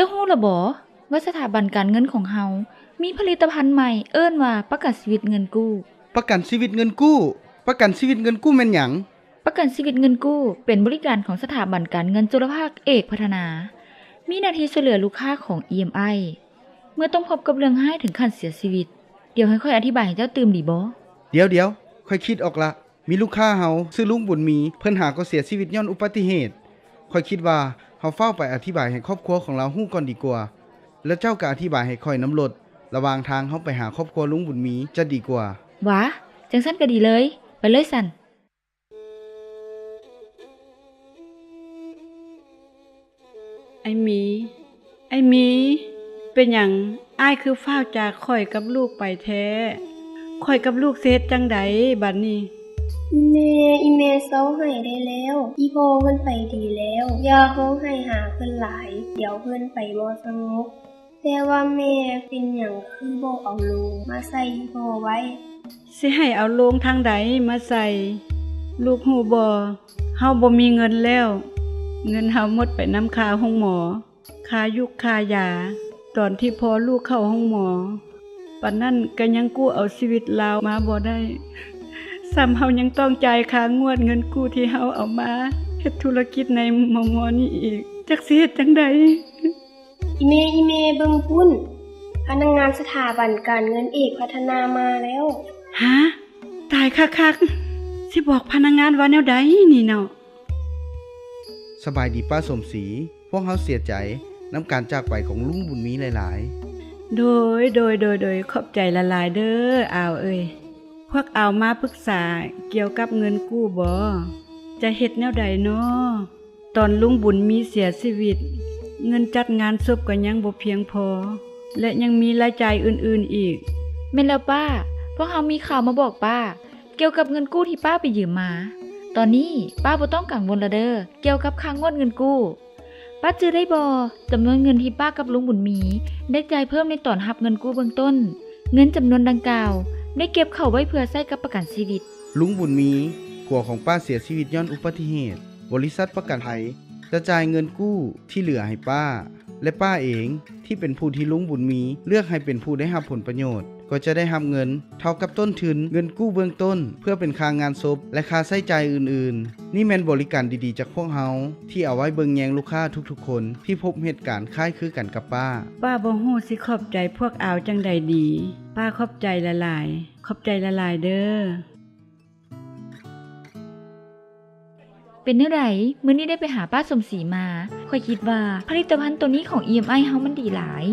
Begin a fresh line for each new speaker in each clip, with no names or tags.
จ้าฮู้ล่ะบ่ว่าสถาบันการเงินของเฮามีผลิตภัณฑ์ใหม่เอิ้นว่าประกันชีวิตเงินกู้
ประกันชีวิตเงินกู้ประกันชีวิตเงินกู้แม่นหยัง
ประกันชีวิตเงินกู้เป็นบริการของสถาบันการเงินจุลภาคเอกพัฒนามีหน้าที่ช่วยเหลือลูกค้าของ EMI เมื่อต้องพบกับเรื่องร้ายถึงขั้นเสียชีวิตเดี๋ยวให้ค่อยอธิบายให้เจ้าตื่มดีบ่
เดี๋ยวค่อยคิดออกละมีลูกค้าเฮาชื่อลุงบุญมีเพิ่นหาก็เสียชีวิตย้อนอุบัติเหตุค่อยคิดว่าเฮาเฝ้าไปอธิบายให้ครอบครัวของเราฮู้ก่อนดีกว่าแล้วเจ้าก็อธิบายให้ค่อยน้ำลดระหว่างทางเฮาไปหาครอบครัวลุงบุญมีจะดีกว่า
หวะจังซั่นก็ดีเลยไปเลยสั่น
ไอ้หมีเป็นหยังอ้ายคือฟ้าวจากข่อยกับลูกไปแท้ข่อยกับลูกเฮ็ดจังไดบัดนี้
อีเมเซาให้ได้แล้วอีโพเพิ่นไปดีแล้วอย่าร้องไห้หาเพิ่นหลายเดี๋ยวเพิ่นไปบ่สงบแต่ว่าแม่เป็นหยังคือบ่เอาลงมาใส่อีโพไว้
สิให้เอาโลงทางใดมาใส่ลูกฮู้บ่เฮาบ่มีเงินแล้วเงินเฮาหมดไปนำค่าห้องหมอค่ายุกค่ายาตอนที่พอลูกเข้าห้องหมอปานนั้นก็ยังกู้เอาชีวิตลาวมาบ่ได้ซ้ำเฮายังต้องจ่ายค่างวดเงินกู้ที่เฮาเอามาเฮ็ดธุรกิจในมมนี่อีกจักสิเฮ็ดจังได๋
อีเมเบิ่งพุ่นพนักงานสถาบันการเงินเอกพัฒนามาแล้ว
ฮะตายคักๆสิบอกพนักงานว่าแนวใดนี่เนาะ
สบายดีป้าสมศรีพวกเฮาเสียใจนำการจากไปของลุงบุญมีหลาย
ๆโดยขอบใจละลายเด้ออ้าวเอ้ยพวกเอามาปรึกษาเกี่ยวกับเงินกู้บ่จะเฮ็ดแนวใดน้อตอนลุงบุญมีเสียชีวิตเงินจัดงานศพก็ยังบ่เพียงพอและยังมีรายจ่ายอื่นๆอีก
แม่นแล้วป้าพวกเฮามีข่าวมาบอกป้าเกี่ยวกับเงินกู้ที่ป้าไปยืมมาตอนนี้ป้าบ่ต้องกังวลละเด้อเกี่ยวกับค่างวดเงินกู้ป้าจื้อได้บ่จำนวนเงินที่ป้ากับลุงบุญมีได้จ่ายเพิ่มในตอนรับเงินกู้เบื้องต้นเงินจำนวนดังกล่าวได้เก็บเข้าไว้เพื่อใช้กับประกันชีวิต
ลุงบุญมีผัวของป้าเสียชีวิตย้อนอุบัติเหตุบริษัทประกันภัยจะจ่ายเงินกู้ที่เหลือให้ป้าและป้าเองที่เป็นผู้ที่ลุงบุญมีเลือกให้เป็นผู้ได้รับผลประโยชน์ก็จะได้รับเงินเท่ากับต้นทุนเงินกู้เบื้องต้นเพื่อเป็นค่างานศพและค่าใช้จ่ายอื่นๆนี่แม่นบริการดีๆจากพวกเฮาที่เอาไว้เบิ่งแยงลูกค้าทุกๆคนที่พบเหตุการณ์คล้ายคือกันกับป้า
บ่ฮู้สิขอบใจพวกเอาจังใดดีป้าขอบใจละลายขอบใจละลายเด้อ
เป็นแนวใดมื้อนี้ได้ไปหาป้าสมศรีมาค่อยคิดว่าผลิตภัณฑ์ตัวนี้ของ EMI เฮามันดีหลาย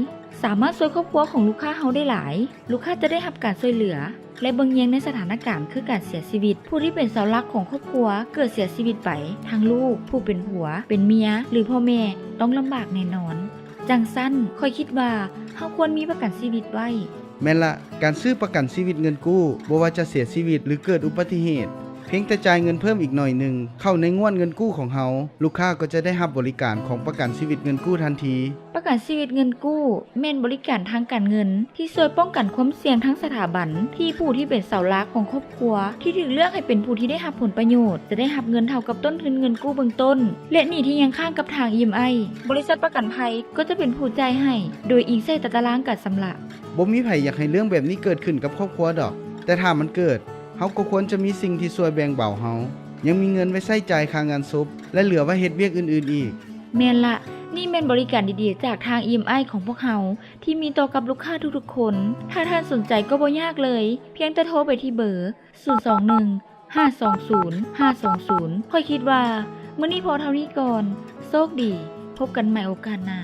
สามารถช่วยครอบครัวของลูกค้าเฮาได้หลายลูกค้าจะได้รับการช่วยเหลือและเบิ่งแยงในสถานการณ์คือการเสียชีวิตผู้ที่เป็นเสาหลักของครอบครัวเกิดเสียชีวิตไปทั้งลูกผู้เป็นผัวเป็นเมียหรือพ่อแม่ต้องลำบากแน่นอนจังซั่นค่อยคิดว่าเฮาควรมีประกันชีวิตไว้
แม่นละการซื้อประกันชีวิตเงินกู้บ่ว่าจะเสียชีวิตหรือเกิดอุบัติเหตุเพียงแต่จ่ายเงินเพิ่มอีกหน่อยหนึ่งเข้าในงวดเงินกู้ของเฮาลูกค้าก็จะได้รับบริการของประกันชีวิตเงินกู้ทันที
ประกันชีวิตเงินกู้แม่นบริการทางการเงินที่ช่วยป้องกันความเสี่ยงทั้งสถาบันที่ผู้ที่เป็นเสาหลักของครอบครัวที่ถูกเลือกให้เป็นผู้ที่ได้รับผลประโยชน์จะได้รับเงินเท่ากับต้นทุนเงินกู้เบื้องต้นและหนี้ที่ยังค้างกับทาง EMI บริษัทประกันภัยก็จะเป็นผู้จ่ายให้โดยอิงใส่ตารางการชำระ
บ่มีไผอยากให้เรื่องแบบนี้เกิดขึ้นกับครอบครัวดอกแต่ถ้ามันเกิดเฮาก็ควรจะมีสิ่งที่ช่วยแบ่งเบาเฮายังมีเงินไว้ใช้จ่ายค่างานศพและเหลือไว้เฮ็ดเวียกอื่นๆอีก
แม่นละนี่แม่นบริการดีๆจากทาง EMI ของพวกเฮาที่มีต่อกับลูกค้าทุกๆคนถ้าท่านสนใจก็บ่ยากเลยเพียงแต่โทรไปที่เบอร์021-520-520ค่อยคิดว่ามื้อนี้พอเท่านี้ก่อนโชคดีพบกันใหม่โอกาสหน้า